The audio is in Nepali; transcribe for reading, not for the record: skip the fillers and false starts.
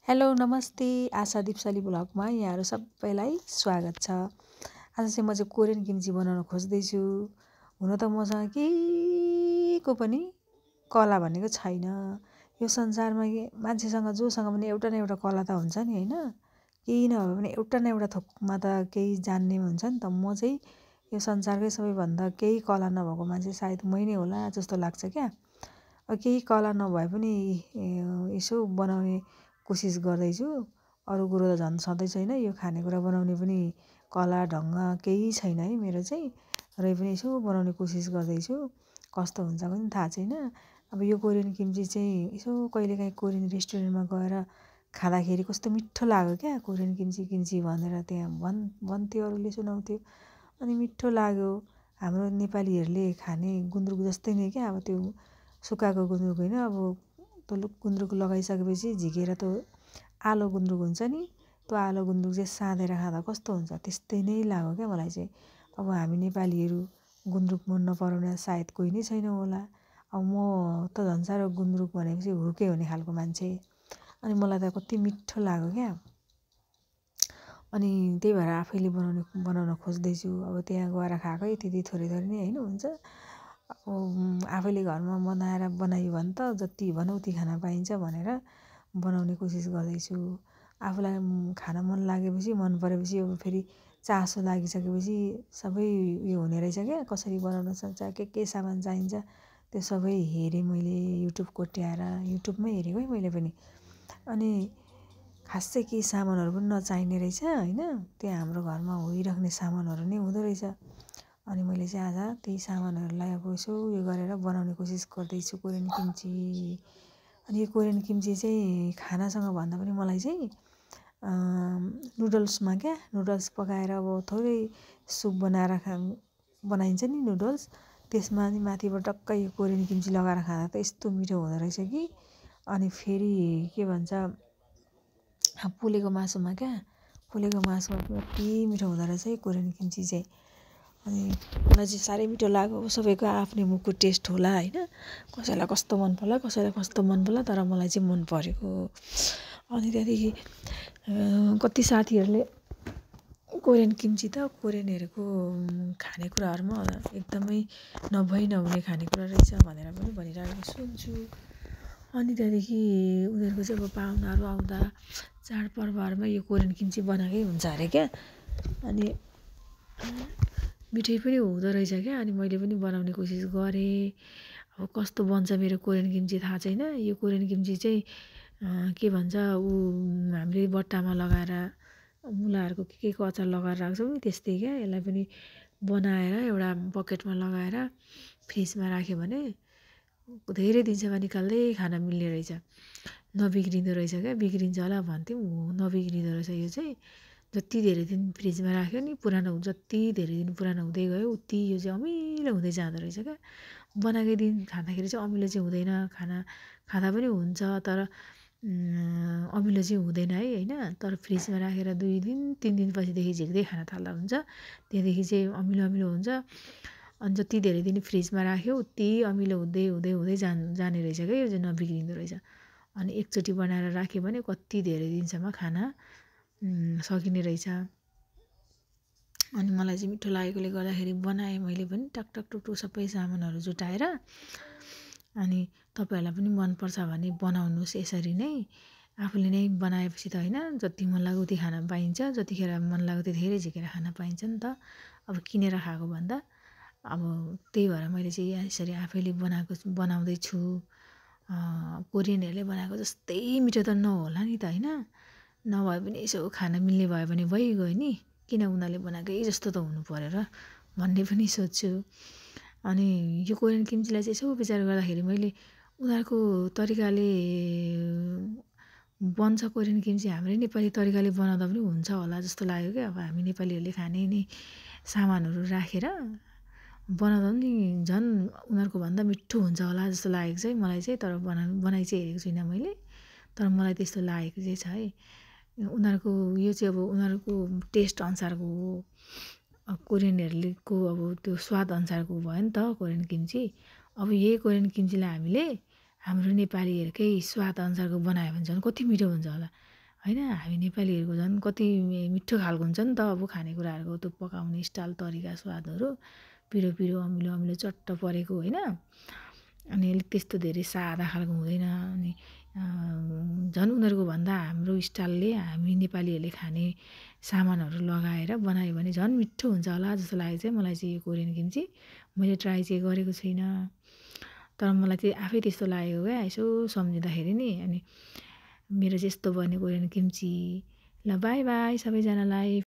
हेलो नमस्ते आशा दिपशाली ब्लगमा यहाँहरू सबैलाई स्वागत छ। आज चाहिँ म चाहिँ कोरियन किम्ची बनाउन खोज्दैछु। हुन त मसँग केहीको पनि कला भनेको छैन। यो संसारमा मान्छेसँग जोसँग पनि एउटा न एउटा कला त हुन्छ नि हैन। केही नभए पनि एउटा न एउटा थोकमा त केही जान्ने हुन्छ नि त। म चाहिँ यो संसारकै सबैभन्दा केही कला नभएको मान्छे सायद मै नै होला जस्तो लाग्छ क्या। केही कला नभए पनि यसो बनाउने कोसिस गर्दैछु। अरू कुरो त झन् सधैँ छैन। यो खानेकुरा बनाउने पनि कला ढङ्ग केही छैन है मेरो चाहिँ। र पनि यसो बनाउने कोसिस गर्दैछु। कस्तो हुन्छ पनि थाहा छैन। अब यो कोरियन किम्ची चाहिँ यसो कहिलेकाहीँ कोरियन रेस्टुरेन्टमा गएर खाँदाखेरि कस्तो मिठो लाग्यो क्या। कोरियन किम्ची भनेर त्यहाँ भन्थ्यो, अरूले सुनाउँथ्यो। अनि मिठो लाग्यो। हाम्रो नेपालीहरूले खाने गुन्द्रुक जस्तै नै क्या। अब त्यो सुक्खाको गुन्द्रुक होइन, अब त्यो गुन्द्रुक लगाइसकेपछि झिकेर त्यो आलो गुन्द्रुक हुन्छ नि, त्यो आलो गुन्द्रुक चाहिँ साँधेर खाँदा कस्तो हुन्छ त्यस्तै नै लाग्यो क्या मलाई चाहिँ। अब हामी नेपालीहरू गुन्द्रुक मन नपराउने सायद कोही नै छैन होला। अब म त झन् साह्रो गुन्द्रुक भनेपछि हुर्के हुने खालको मान्छे। अनि मलाई त कति मिठो लाग्यो क्या। अनि त्यही भएर आफैले बनाउन खोज्दैछु। अब त्यहाँ गएर खाएकै त्यति थोरै नै होइन हुन्छ। अब आफैले घरमा बनायो भने त जति भनौँ उति खान पाइन्छ भनेर बनाउने कोसिस गर्दैछु। आफूलाई खान मन लागेपछि मन परेपछि अब फेरि चासो लागिसकेपछि सबै उयो हुने रहेछ क्या। कसरी बनाउन सक्छ, के सामान चाहिन्छ त्यो सबै हेरेँ मैले युट्युब कोट्याएर। युट्युबमै हेरेको है मैले पनि। अनि खासै केही सामानहरू पनि नचाहिने रहेछ होइन। त्यहाँ हाम्रो घरमा होइराख्ने सामानहरू नै हुँदो रहेछ। अनि मैले चाहिँ आज त्यही सामानहरूलाई अब यसो उयो गरेर बनाउने कोसिस गर्दैछु कोरियन किम्ची। अनि यो कोरियन किम्ची चाहिँ खानासँग भन्दा पनि मलाई चाहिँ नुडल्समा क्या, नुडल्स पकाएर अब थोरै सुप बनाएर बनाइन्छ नि नुडल्स, त्यसमा नि माथिबाट टक्कै यो कोरियन किम्ची लगाएर खाँदा त यस्तो मिठो हुँदो रहेछ कि। अनि फेरि के भन्छ पोलेको मासुमा क्या, पोलेको मासुमा कति मिठो हुँदो रहेछ है कोरियन किम्ची चाहिँ। अनि मलाई चाहिँ साह्रै मिठो लाग्यो। सबैको आफ्नै मुखको टेस्ट होला होइन। कसैलाई कस्तो मन पर्ला, कसैलाई कस्तो मन पर्ला, तर मलाई चाहिँ मन परेको। अनि त्यहाँदेखि कति साथीहरूले कोरियन किम्ची त कोरियनहरूको खानेकुराहरूमा एकदमै नभई नहुने खानेकुरा रहेछ भनेर पनि भनिरहेको सुन्छु। अनि त्यहाँदेखि उनीहरूको चाहिँ अब पाहुनाहरू आउँदा चाडपर्वहरूमा यो कोरियन किम्ची बनाएकै हुन्छ अरे क्या। अनि मिठै पनि हुँदो रहेछ क्या। अनि मैले पनि बनाउने कोसिस गरेँ। अब कस्तो बन्छ मेरो कोरियन किम्ची थाहा छैन। यो कोरियन किम्ची चाहिँ के भन्छ हामीले बट्टामा लगाएर मुलाहरूको के अचार लगाएर राख्छौँ नि त्यस्तै क्या। यसलाई पनि बनाएर एउटा बकेटमा लगाएर फ्रिजमा राख्यो भने धेरै दिनसम्म निकाल्दै खान मिल्ने रहेछ। नबिग्रिँदो रहेछ क्या। बिग्रिन्छ होला भन्थ्यौँ, नबिग्रिँदो रहेछ यो चाहिँ। जति धेरै दिन फ्रिजमा राख्यो नि जति धेरै दिन पुरानो हुँदै गयो उति यो चाहिँ अमिलो हुँदै जाँदो रहेछ क्या। बनाएकै दिन खाँदाखेरि चाहिँ अमिलो चाहिँ हुँदैन, खाँदा पनि हुन्छ तर अमिलो चाहिँ हुँदैन है होइन। तर फ्रिजमा राखेर 2 दिन 3 दिनपछिदेखि झिक्दै खान थाल्दा हुन्छ। त्यहाँदेखि चाहिँ अमिलो हुन्छ। अनि जति धेरै दिन फ्रिजमा राख्यो उति अमिलो हुँदै जाने रहेछ क्या। यो चाहिँ नबिग्रिँदो रहेछ। अनि एकचोटि बनाएर राख्यो भने कति धेरै दिनसम्म खान सकिने रहेछ। अनि मलाई चाहिँ मिठो लागेकोले गर्दाखेरि बनाएँ मैले पनि टकटक सबै सामानहरू जुटाएर। अनि तपाईँहरूलाई पनि मनपर्छ भने बनाउनुहोस् यसरी नै। आफूले नै बनाएपछि त होइन जति मन लाग्यो उति खान पाइन्छ, जतिखेर मन लाग्यो त्यतिखेर झिकेर खान पाइन्छ नि त। अब किनेर खाएको भन्दा अब त्यही भएर मैले चाहिँ यसरी आफैले बनाउँदैछु। कोरियनहरूले बनाएको जस्तै मिठो त नहोला नि त होइन। नभए पनि यसो खान मिल्ने भयो भने भइगयो नि। किन उनीहरूले बनाएकै जस्तो त हुनु पऱ्यो र भन्ने पनि सोध्छु। अनि यो कोरियन किम्चीलाई चाहिँ यसो विचार गर्दाखेरि मैले उनीहरूको तरिकाले बन्छ कोरियन किम्ची हाम्रै नेपाली तरिकाले बनाउँदा पनि हुन्छ होला जस्तो लाग्यो क्या। अब हामी नेपालीहरूले खाने नै सामानहरू राखेर बनाउँदा पनि झन् उनीहरूको भन्दा मिठो हुन्छ होला जस्तो लागेको चाहिँ मलाई चाहिँ। तर बनाइ चाहिँ हेरेको छुइनँ मैले, तर मलाई त्यस्तो लागेको चाहिँ छ है। उनीहरूको यो चाहिँ अब उनीहरूको टेस्ट अनुसारको हो। कोरियनहरूको अब त्यो स्वाद अनुसारको भयो नि त कोरियन किम्ची। अब यही कोरियन किम्चीलाई हामीले हाम्रो नेपालीहरूकै स्वाद अनुसारको बनायो भने झन् कति मिठो हुन्छ होला। होइन। हामी नेपालीहरूको झन् कति मिठो खालको हुन्छ नि त अब खानेकुराहरूको त्यो पकाउने स्टाइल तरिका स्वादहरू पिरो पिरो अमिलो अमिलो चट्ट परेको होइन। अनि अलिक त्यस्तो धेरै सादा खालको हुँदैन। अनि झन् उनीहरूको भन्दा हाम्रो स्टाइलले हामी नेपालीहरूले खाने सामानहरू लगाएर बनायो भने झन् मिठो हुन्छ होला जस्तो लागेको चाहिँ मलाई चाहिँ यो कोरियन किम्ची। मैले ट्राई चाहिँ गरेको छुइनँ, तर मलाई चाहिँ आफै त्यस्तो लागेको क्या यसो सम्झिँदाखेरि नि। अनि मेरो चाहिँ यस्तो बन्यो कोरियन किम्ची। ल बाई बाई सबैजनालाई।